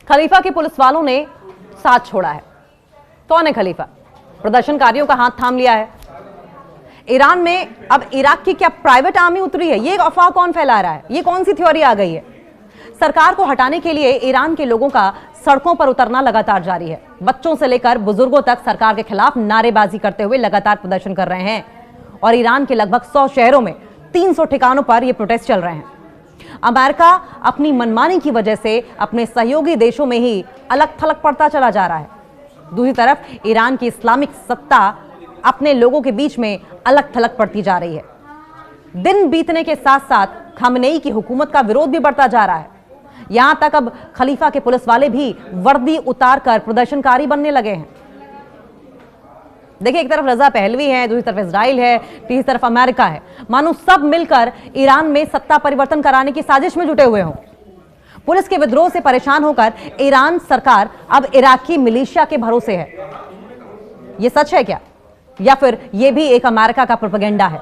खलीफा के पुलिस वालों ने साथ छोड़ा है। कौन है खलीफा? प्रदर्शनकारियों का हाथ थाम लिया है। ईरान में अब इराक की क्या प्राइवेट आर्मी उतरी है? ये अफवाह कौन फैला रहा है? ये कौन सी थ्योरी आ गई है? सरकार को हटाने के लिए ईरान के लोगों का सड़कों पर उतरना लगातार जारी है। बच्चों से लेकर बुजुर्गों तक सरकार के खिलाफ नारेबाजी करते हुए लगातार प्रदर्शन कर रहे हैं और ईरान के लगभग 100 शहरों में 300 ठिकानों पर यह प्रोटेस्ट चल रहे हैं। अमेरिका अपनी मनमानी की वजह से अपने सहयोगी देशों में ही अलग थलग पड़ता चला जा रहा है। दूसरी तरफ ईरान की इस्लामिक सत्ता अपने लोगों के बीच में अलग थलग पड़ती जा रही है। दिन बीतने के साथ साथ खामनेई की हुकूमत का विरोध भी बढ़ता जा रहा है। यहां तक अब खलीफा के पुलिस वाले भी वर्दी उतारकर प्रदर्शनकारी बनने लगे हैं। देखिए, एक तरफ रजा पहलवी है, दूसरी तरफ इजराइल है, तीसरी तरफ अमेरिका है। मानो सब मिलकर ईरान में सत्ता परिवर्तन कराने की साजिश में जुटे हुए हों। पुलिस के विद्रोह से परेशान होकर ईरान सरकार अब इराकी मिलिशिया के भरोसे है। यह सच है क्या, या फिर यह भी एक अमेरिका का प्रोपेगेंडा है?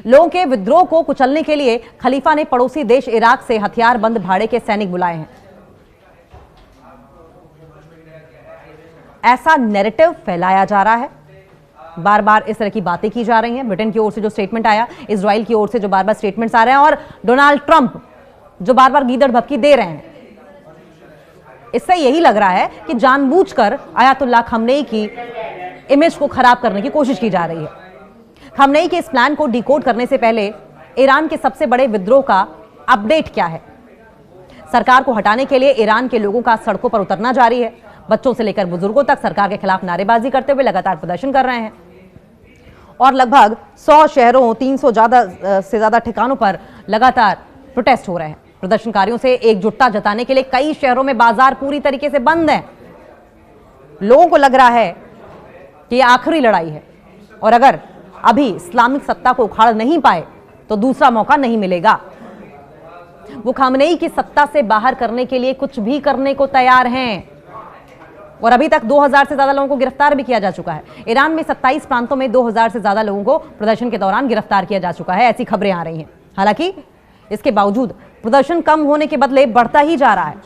लोगों के विद्रोह को कुचलने के लिए खलीफा ने पड़ोसी देश इराक से हथियारबंद भाड़े के सैनिक बुलाए हैं। ऐसा नैरेटिव फैलाया जा रहा है, बार बार इस तरह की बातें की जा रही हैं। ब्रिटेन की ओर से जो स्टेटमेंट आया, इजराइल की ओर से जो बार बार स्टेटमेंट्स आ रहे हैं और डोनाल्ड ट्रंप जो बार बार गीदड़ भभकी दे रहे हैं, इससे यही लग रहा है कि जानबूझकर आयतुल्लाह खमेनी की इमेज को खराब करने की कोशिश की जा रही है। खमेनी के इस प्लान को डिकोड करने से पहले ईरान के सबसे बड़े विद्रोह का अपडेट क्या है? सरकार को हटाने के लिए ईरान के लोगों का सड़कों पर उतरना जारी है। बच्चों से लेकर बुजुर्गों तक सरकार के खिलाफ नारेबाजी करते हुए लगातार प्रदर्शन कर रहे हैं और लगभग 100 शहरों 300 से ज्यादा ठिकानों पर लगातार प्रोटेस्ट हो रहे हैं। प्रदर्शनकारियों से एकजुटता जताने के लिए कई शहरों में बाजार पूरी तरीके से बंद हैं। लोगों को लग रहा है कि यह आखिरी लड़ाई है और अगर अभी इस्लामिक सत्ता को उखाड़ नहीं पाए तो दूसरा मौका नहीं मिलेगा। वो खमेनी की सत्ता से बाहर करने के लिए कुछ भी करने को तैयार हैं और अभी तक 2000 से ज्यादा लोगों को गिरफ्तार भी किया जा चुका है। ईरान में 27 प्रांतों में 2000 से ज्यादा लोगों को प्रदर्शन के दौरान गिरफ्तार किया जा चुका है, ऐसी खबरें आ रही हैं। हालांकि इसके बावजूद प्रदर्शन कम होने के बदले बढ़ता ही जा रहा है।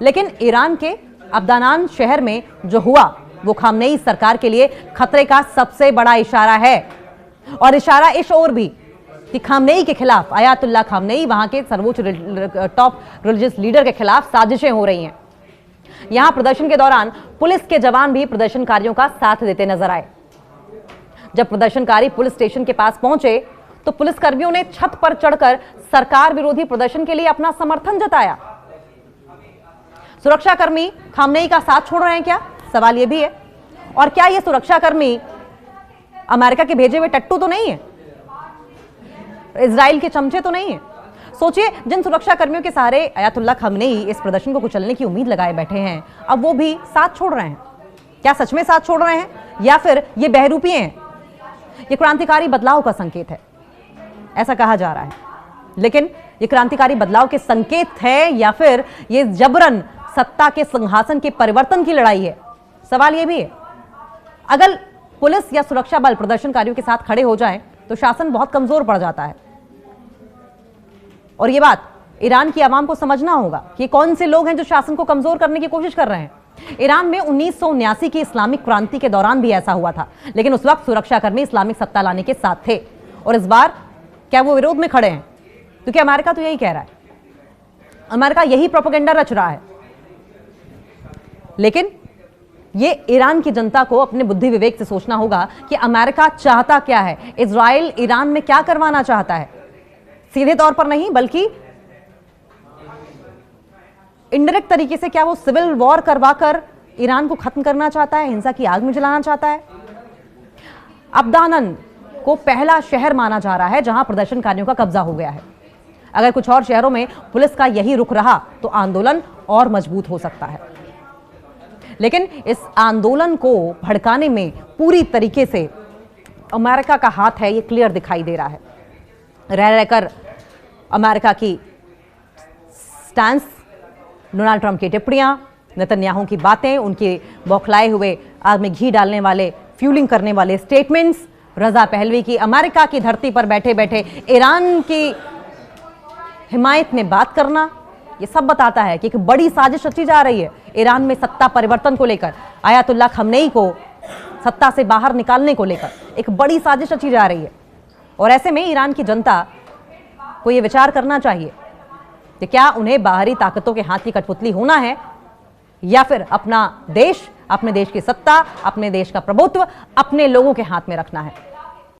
लेकिन ईरान के अब्दानान शहर में जो हुआ वो खमेनी सरकार के लिए खतरे का सबसे बड़ा इशारा है और इशारा इस ओर भी कि खमेनी के खिलाफ, आयतुल्लाह खमेनी, वहां के सर्वोच्च टॉप रिलीजियस लीडर के खिलाफ साजिशें हो रही हैं। यहां प्रदर्शन के दौरान पुलिस के जवान भी प्रदर्शनकारियों का साथ देते नजर आए। जब प्रदर्शनकारी पुलिस स्टेशन के पास पहुंचे तो पुलिसकर्मियों ने छत पर चढ़कर सरकार विरोधी प्रदर्शन के लिए अपना समर्थन जताया। सुरक्षाकर्मी खमेनी का साथ छोड़ रहे हैं क्या? सवाल यह भी है। और क्या ये सुरक्षाकर्मी अमेरिका के भेजे हुए टट्टू तो नहीं है, इजराइल के चमचे तो नहीं है? सोचिए, जिन सुरक्षा कर्मियों के सहारे आयतुल्लाह खमेनी इस प्रदर्शन को कुचलने की उम्मीद लगाए बैठे हैं, अब वो भी साथ छोड़ रहे हैं। क्या सच में साथ छोड़ रहे हैं या फिर ये बहरूपी हैं? ये क्रांतिकारी बदलाव का संकेत है, ऐसा कहा जा रहा है। लेकिन ये क्रांतिकारी बदलाव के संकेत है या फिर ये जबरन सत्ता के सिंहासन के परिवर्तन की लड़ाई है? सवाल यह भी है। अगर पुलिस या सुरक्षा बल प्रदर्शनकारियों के साथ खड़े हो जाएं तो शासन बहुत कमजोर पड़ जाता है और यह बात ईरान की आवाम को समझना होगा कि कौन से लोग हैं जो शासन को कमजोर करने की कोशिश कर रहे हैं। ईरान में 1979 की इस्लामिक क्रांति के दौरान भी ऐसा हुआ था, लेकिन उस वक्त सुरक्षाकर्मी इस्लामिक सत्ता लाने के साथ थे और इस बार क्या वो विरोध में खड़े हैं? क्योंकि अमेरिका तो यही कह रहा है, अमेरिका यही प्रोपेगेंडा रच रहा है। लेकिन ये ईरान की जनता को अपने बुद्धि विवेक से सोचना होगा कि अमेरिका चाहता क्या है, इजराइल ईरान में क्या करवाना चाहता है। सीधे तौर पर नहीं, बल्कि इनडायरेक्ट तरीके से क्या वो सिविल वॉर करवाकर ईरान को खत्म करना चाहता है, हिंसा की आग में जलाना चाहता है। अब्दानान को पहला शहर माना जा रहा है जहां प्रदर्शनकारियों का कब्जा हो गया है। अगर कुछ और शहरों में पुलिस का यही रुख रहा तो आंदोलन और मजबूत हो सकता है। लेकिन इस आंदोलन को भड़काने में पूरी तरीके से अमेरिका का हाथ है, ये क्लियर दिखाई दे रहा है। रह रहकर अमेरिका की स्टैंस, डोनाल्ड ट्रंप की टिप्पणियां, नेतन्याहू की बातें, उनके बौखलाए हुए आग में घी डालने वाले, फ्यूलिंग करने वाले स्टेटमेंट्स, रजा पहलवी की अमेरिका की धरती पर बैठे बैठे ईरान की हिमायत में बात करना, ये सब बताता है कि एक बड़ी साजिश रची जा रही है ईरान में सत्ता परिवर्तन को लेकर, आयतुल्लाह खमनेई को सत्ता से बाहर निकालने को लेकर एक बड़ी साजिश रची जा रही है। और ऐसे में ईरान की जनता को यह विचार करना चाहिए कि क्या उन्हें बाहरी ताकतों के हाथ की कठपुतली होना है या फिर अपना देश, अपने देश की सत्ता, अपने देश का प्रभुत्व अपने लोगों के हाथ में रखना है।